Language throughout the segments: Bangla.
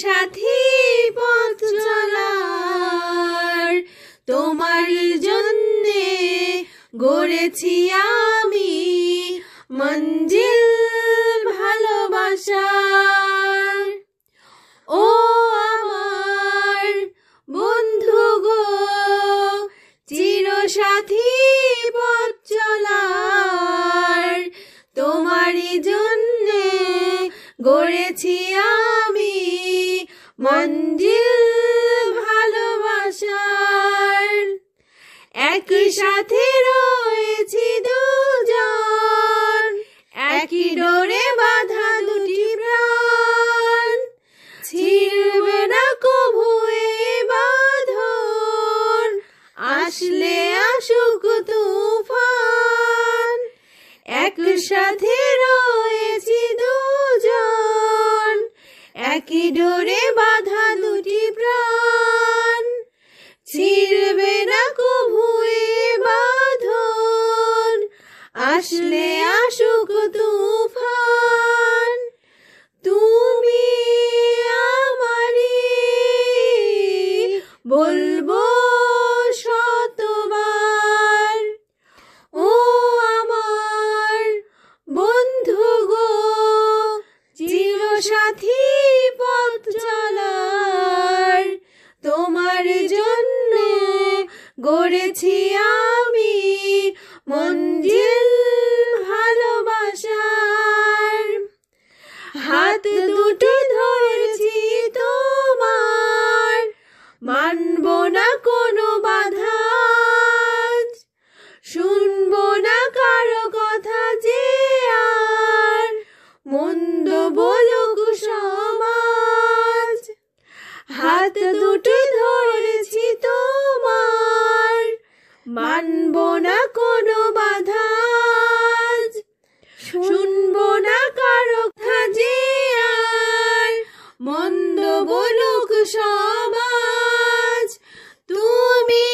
সাথী পথ চলার, তোমার জন্যে গড়েছি আমি মঞ্জিল ভালোবাসার। ও আমার বন্ধু গো, চিরসাথী পথ চলার, তোমারই জন্যে গড়েছি আমি মঞ্জিল ভালোবাসার। একই সাথে রয়েছি দুজন, একই ডোরে বাঁধা দুটি প্রাণ, ছিড়বে না কভু এ বাঁধন, আসলে আসুক তুফান। একসাথে রয়েছি দুজন, একই ডোরে বাঁধা দুটি প্রাণ, ছিড়বে না কভু এ বাঁধন, আসলে আসুক তুফান। তুমি আমারই বলবো শতবার, ও আমার বন্ধু গো, চিরসাথী পথ চলার, তোমার জন্য গড়েছি আমি মঞ্জিল ভালোবাসার। হাত দুটো ধরেছি তোমার, মানব না কোনো বাধা, শুনবো না কারো কথা যে আর মন্দ বলুক সমাজ। হাত দুটো ধরেছি তোমার, মানব না কোনো বাধা, শুনবো না কারো কথা যে আর মন্দ বলুক সমাজ। তুমি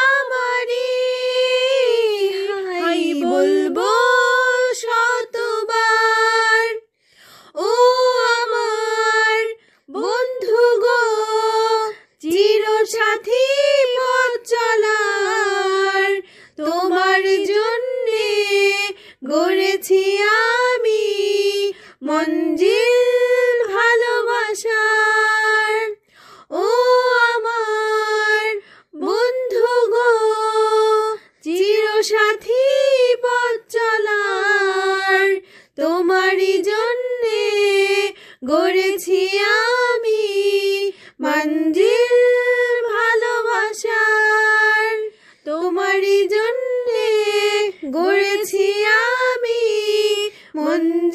আমারই হাই বলবো শতবার, ও আমার বন্ধু গো, চিরসাথী পথ চলার, তোমার জন্যে গড়েছি আমি মঞ্জিল ভালোবাসার। ও আমার বন্ধু গো, চিরসাথী পথ চলার, তোমারই জন্যে গড়েছি আমি মঞ্জিল ভালোবাসার। তোমারই জন্যে গড়েছি আমি মঞ্জিল